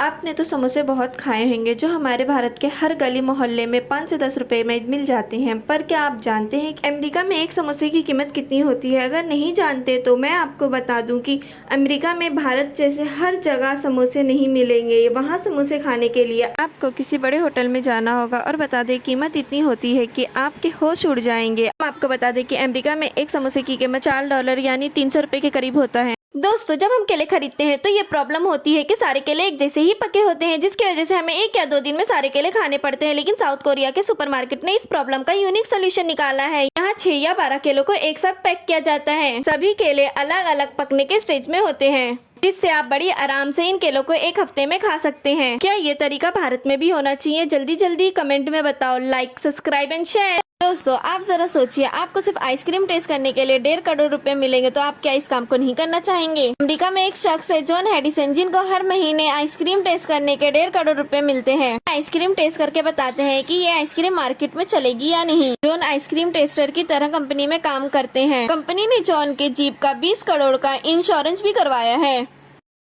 आपने तो समोसे बहुत खाए होंगे जो हमारे भारत के हर गली मोहल्ले में 5 से 10 रुपए में मिल जाते हैं। पर क्या आप जानते हैं कि अमेरिका में एक समोसे की कीमत कितनी होती है? अगर नहीं जानते तो मैं आपको बता दूं कि अमेरिका में भारत जैसे हर जगह समोसे नहीं मिलेंगे। वहाँ समोसे खाने के लिए आपको किसी बड़े होटल में जाना होगा। और बता दें कीमत इतनी होती है कि आपके होश उड़ जाएंगे। हम आपको बता दें कि अमेरिका में एक समोसे की कीमत $4 यानी 300 रुपए के करीब होता है। दोस्तों, जब हम केले खरीदते हैं तो ये प्रॉब्लम होती है कि सारे केले एक जैसे ही पके होते हैं, जिसकी वजह से हमें 1 या 2 दिन में सारे केले खाने पड़ते हैं। लेकिन साउथ कोरिया के सुपरमार्केट ने इस प्रॉब्लम का यूनिक सोल्यूशन निकाला है। यहाँ 6 या 12 केलों को एक साथ पैक किया जाता है। सभी केले अलग अलग पकने के स्टेज में होते हैं, जिससे आप बड़ी आराम से इन केलों को एक हफ्ते में खा सकते हैं। क्या ये तरीका भारत में भी होना चाहिए? जल्दी जल्दी कमेंट में बताओ। Like, subscribe and share. दोस्तों, आप जरा सोचिए, आपको सिर्फ आइसक्रीम टेस्ट करने के लिए 1.5 करोड़ रुपए मिलेंगे तो आप क्या इस काम को नहीं करना चाहेंगे? अमेरिका में एक शख्स है जॉन हैडिसन, जिनको हर महीने आइसक्रीम टेस्ट करने के 1.5 करोड़ रुपए मिलते हैं। आइसक्रीम टेस्ट करके बताते हैं कि ये आइसक्रीम मार्केट में चलेगी या नहीं। जॉन आइसक्रीम टेस्टर की तरह कंपनी में काम करते हैं। कंपनी ने जॉन के जीप का 20 करोड़ का इंश्योरेंस भी करवाया है।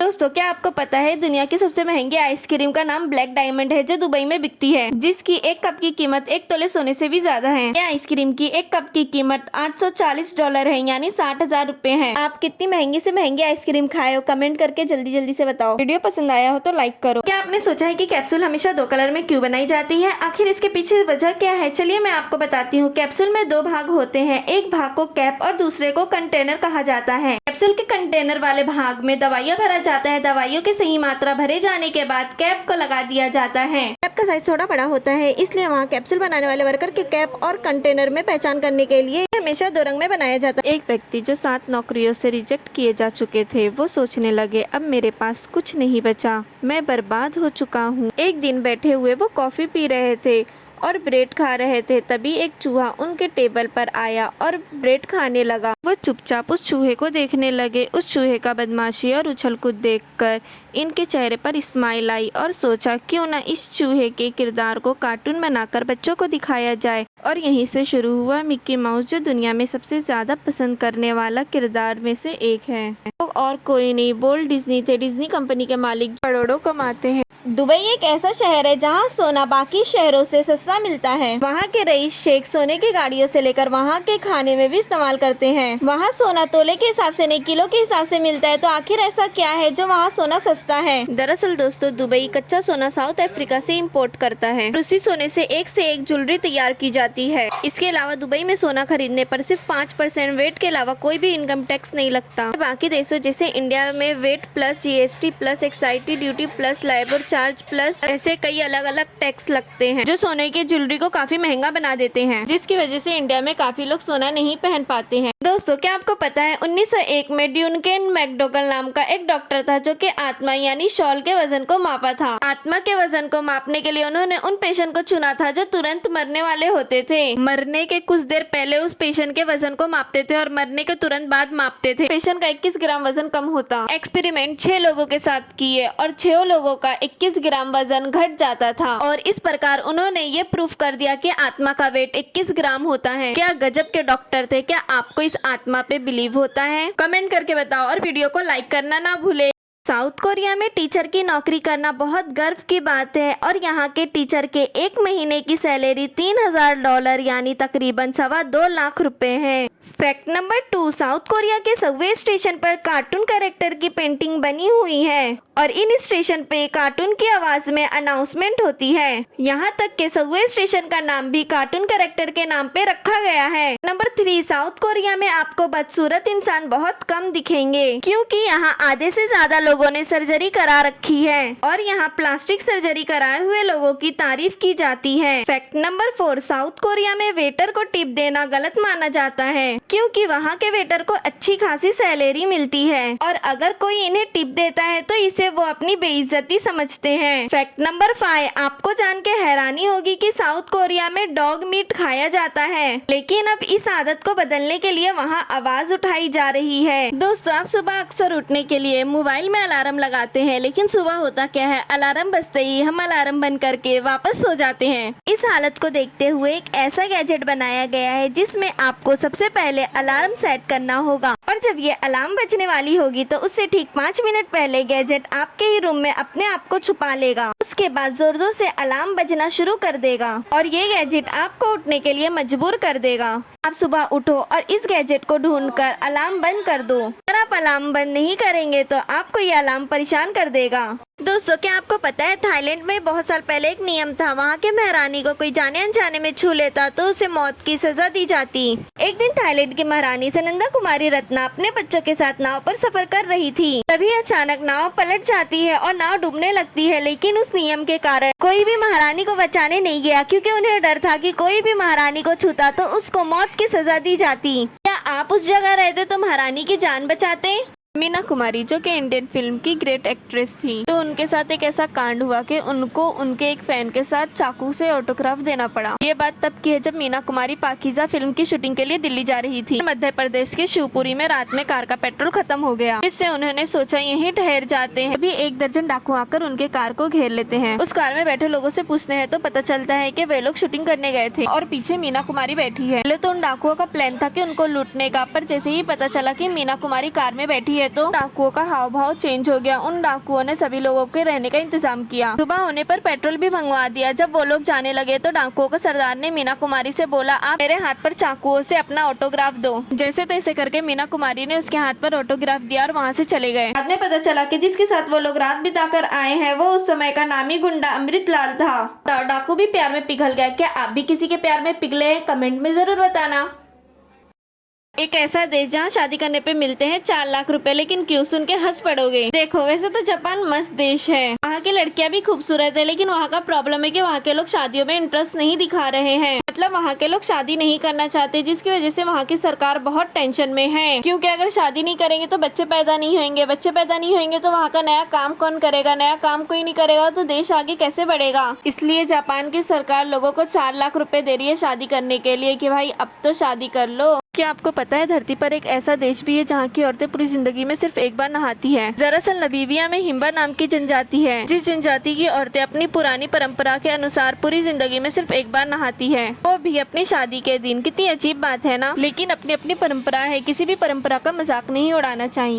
दोस्तों, क्या आपको पता है दुनिया की सबसे महंगी आइसक्रीम का नाम ब्लैक डायमंड है, जो दुबई में बिकती है, जिसकी 1 कप की कीमत 1 तोले सोने से भी ज्यादा है। ये आइसक्रीम की 1 कप की कीमत $840 है, यानी 60,000 रुपए है। आप कितनी महंगी से महंगी आइसक्रीम खाए हो? कमेंट करके जल्दी जल्दी से बताओ। वीडियो पसंद आया हो तो लाइक करो। क्या आपने सोचा है कि कैप्सूल हमेशा 2 कलर में क्यों बनाई जाती है? आखिर इसके पीछे वजह क्या है? चलिए मैं आपको बताती हूँ। कैप्सूल में 2 भाग होते हैं। एक भाग को कैप और दूसरे को कंटेनर कहा जाता है। कैप्सूल के कंटेनर वाले भाग में दवाइयाँ भरा जाता है। दवाइयों की सही मात्रा भरे जाने के बाद कैप को लगा दिया जाता है। कैप का साइज थोड़ा बड़ा होता है, इसलिए वहाँ कैप्सूल बनाने वाले वर्कर के कैप और कंटेनर में पहचान करने के लिए हमेशा 2 रंग में बनाया जाता है। एक व्यक्ति जो 7 नौकरियों से रिजेक्ट किए जा चुके थे, वो सोचने लगे, अब मेरे पास कुछ नहीं बचा, मैं बर्बाद हो चुका हूँ। एक दिन बैठे हुए वो कॉफी पी रहे थे और ब्रेड खा रहे थे। तभी एक चूहा उनके टेबल पर आया और ब्रेड खाने लगा। वो चुपचाप उस चूहे को देखने लगे। उस चूहे का बदमाशी और उछल कूद देखकर इनके चेहरे पर स्माइल आई और सोचा, क्यों ना इस चूहे के किरदार को कार्टून बनाकर बच्चों को दिखाया जाए। और यहीं से शुरू हुआ मिक्की माउस, जो दुनिया में सबसे ज्यादा पसंद करने वाला किरदार में से एक है। तो और कोई नहीं, बोल्ट डिज्नी थे। डिज्नी कंपनी के मालिक करोड़ों कमाते हैं। दुबई एक ऐसा शहर है जहाँ सोना बाकी शहरों से सस्ता मिलता है। वहाँ के रईस शेख सोने की गाड़ियों से लेकर वहाँ के खाने में भी इस्तेमाल करते हैं। वहाँ सोना तोले के हिसाब से नहीं, किलो के हिसाब से मिलता है। तो आखिर ऐसा क्या है जो वहाँ सोना सस्ता है? दरअसल दोस्तों, दुबई कच्चा सोना साउथ अफ्रीका से इंपोर्ट करता है। उसी सोने से एक ज्वेलरी तैयार की जाती है। इसके अलावा दुबई में सोना खरीदने पर सिर्फ 5% वेट के अलावा कोई भी इनकम टैक्स नहीं लगता। बाकी देशों जैसे इंडिया में weight plus GST plus excise duty plus labour charge plus ऐसे कई अलग अलग टैक्स लगते हैं, जो सोने की ज्वेलरी को काफी महंगा बना देते हैं, जिसकी वजह से इंडिया में काफी लोग सोना नहीं पहन पाते हैं। दोस्तों, क्या आपको पता है 1901 में ड्यूनकेन मैकडोगल नाम का एक डॉक्टर था, जो कि आत्मा यानी शॉल के वजन को मापा था। आत्मा के वजन को मापने के लिए उन्होंने उन पेशेंट को चुना था जो तुरंत मरने वाले होते थे। मरने के कुछ देर पहले उस पेशेंट के वजन को मापते थे और मरने के तुरंत बाद मापते थे। पेशेंट का 21 ग्राम वजन कम होता। एक्सपेरिमेंट 6 लोगों के साथ किए और 6 लोगों का 21 ग्राम वजन घट जाता था। और इस प्रकार उन्होंने ये प्रूफ कर दिया कि आत्मा का वेट 21 ग्राम होता है। क्या गजब के डॉक्टर थे। क्या आपको इस आत्मा पे बिलीव होता है? कमेंट करके बताओ और वीडियो को लाइक करना ना भूले। साउथ कोरिया में टीचर की नौकरी करना बहुत गर्व की बात है और यहाँ के टीचर के 1 महीने की सैलरी $3000 यानी तकरीबन 2.25 लाख रुपए है। फैक्ट नंबर 2, साउथ कोरिया के सबवे स्टेशन पर कार्टून कैरेक्टर की पेंटिंग बनी हुई है और इन स्टेशन पे कार्टून की आवाज में अनाउंसमेंट होती है। यहाँ तक के सबवे स्टेशन का नाम भी कार्टून कैरेक्टर के नाम पे रखा गया है। नंबर 3, साउथ कोरिया में आपको बदसूरत इंसान बहुत कम दिखेंगे, क्योंकि यहाँ आधे से ज्यादा लोगों ने सर्जरी करा रखी है और यहाँ प्लास्टिक सर्जरी कराए हुए लोगों की तारीफ की जाती है। फैक्ट नंबर 4, साउथ कोरिया में वेटर को टिप देना गलत माना जाता है, क्योंकि वहाँ के वेटर को अच्छी खासी सैलरी मिलती है और अगर कोई इन्हें टिप देता है तो इसे वो अपनी बेइज्जती समझते हैं। फैक्ट नंबर 5, आपको जान के हैरानी होगी कि साउथ कोरिया में डॉग मीट खाया जाता है, लेकिन अब इस आदत को बदलने के लिए वहाँ आवाज उठाई जा रही है। दोस्तों, आप सुबह अक्सर उठने के लिए मोबाइल में अलार्म लगाते हैं, लेकिन सुबह होता क्या है, अलार्म बजते ही हम अलार्म बंद करके वापस सो जाते हैं। इस हालत को देखते हुए एक ऐसा गैजेट बनाया गया है जिसमें आपको सबसे पहले पहले अलार्म सेट करना होगा और जब ये अलार्म बजने वाली होगी तो उससे ठीक 5 मिनट पहले गैजेट आपके ही रूम में अपने आप को छुपा लेगा। उसके बाद जोर जोर से अलार्म बजना शुरू कर देगा और ये गैजेट आपको उठने के लिए मजबूर कर देगा। आप सुबह उठो और इस गैजेट को ढूंढकर अलार्म बंद कर दो। अगर आप अलार्म बंद नहीं करेंगे तो आपको ये अलार्म परेशान कर देगा। दोस्तों, क्या आपको पता है थाईलैंड में बहुत साल पहले एक नियम था, वहाँ के महारानी को कोई जाने अनजाने में छू लेता तो उसे मौत की सजा दी जाती। एक दिन थाईलैंड की महारानी सनंदा कुमारी रत्ना अपने बच्चों के साथ नाव पर सफर कर रही थी। तभी अचानक नाव पलट जाती है और नाव डूबने लगती है, लेकिन उस नियम के कारण कोई भी महारानी को बचाने नहीं गया, क्योंकि उन्हें डर था कि कोई भी महारानी को छूता तो उसको मौत की सजा दी जाती। क्या आप उस जगह रहते तो महारानी की जान बचाते? मीना कुमारी, जो कि इंडियन फिल्म की ग्रेट एक्ट्रेस थी, तो उनके साथ एक ऐसा कांड हुआ कि उनको उनके एक फैन के साथ चाकू से ऑटोग्राफ देना पड़ा। ये बात तब की है जब मीना कुमारी पाकीज़ा फिल्म की शूटिंग के लिए दिल्ली जा रही थी। मध्य प्रदेश के शिवपुरी में रात में कार का पेट्रोल खत्म हो गया, जिससे उन्होंने सोचा यहीं ठहर जाते हैं। अभी 1 दर्जन डाकू आकर उनके कार को घेर लेते हैं। उस कार में बैठे लोगों से पूछते हैं तो पता चलता है कि वे लोग शूटिंग करने गए थे और पीछे मीना कुमारी बैठी है। पहले तो उन डाकुओं का प्लान था कि उनको लूटने का, पर जैसे ही पता चला कि मीना कुमारी कार में बैठी है तो डाकुओं का हाव भाव चेंज हो गया। उन डाकुओं ने सभी लोगों के रहने का इंतजाम किया। सुबह होने पर पेट्रोल भी मंगवा दिया। जब वो लोग जाने लगे तो डाकुओं का सरदार ने मीना कुमारी से बोला, आप मेरे हाथ पर चाकुओं से अपना ऑटोग्राफ दो। जैसे तैसे करके मीना कुमारी ने उसके हाथ पर ऑटोग्राफ दिया और वहाँ से चले गए। बाद में पता चला कि जिसके साथ वो लोग रात बिताकर आए हैं वो उस समय का नामी गुंडा अमृतलाल था। डाकू भी प्यार में पिघल गया। क्या आप भी किसी के प्यार में पिघले हैं? कमेंट में जरूर बताना। एक ऐसा देश जहाँ शादी करने पे मिलते हैं 4 लाख रुपए, लेकिन क्यों? सुन के हंस पड़ोगे। देखो, वैसे तो जापान मस्त देश है, वहाँ की लड़कियाँ भी खूबसूरत है, लेकिन वहाँ का प्रॉब्लम है कि वहाँ के लोग शादियों में इंटरेस्ट नहीं दिखा रहे हैं। मतलब वहाँ के लोग शादी नहीं करना चाहते, जिसकी वजह से वहाँ की सरकार बहुत टेंशन में है, क्योंकि अगर शादी नहीं करेंगे तो बच्चे पैदा नहीं होंगे। बच्चे पैदा नहीं होंगे तो वहाँ का नया काम कौन करेगा? नया काम कोई नहीं करेगा तो देश आगे कैसे बढ़ेगा? इसलिए जापान की सरकार लोगों को 4 लाख रुपए दे रही है शादी करने के लिए कि भाई अब तो शादी कर लो। क्या आपको पता है धरती पर एक ऐसा देश भी है जहाँ की औरतें पूरी जिंदगी में सिर्फ एक बार नहाती हैं? दरअसल नमीबिया में हिम्बा नाम की जनजाति है, जिस जनजाति की औरतें अपनी पुरानी परंपरा के अनुसार पूरी जिंदगी में सिर्फ एक बार नहाती है, वो भी अपनी शादी के दिन। कितनी अजीब बात है ना? लेकिन अपनी अपनी परंपरा है, किसी भी परंपरा का मजाक नहीं उड़ाना चाहिए।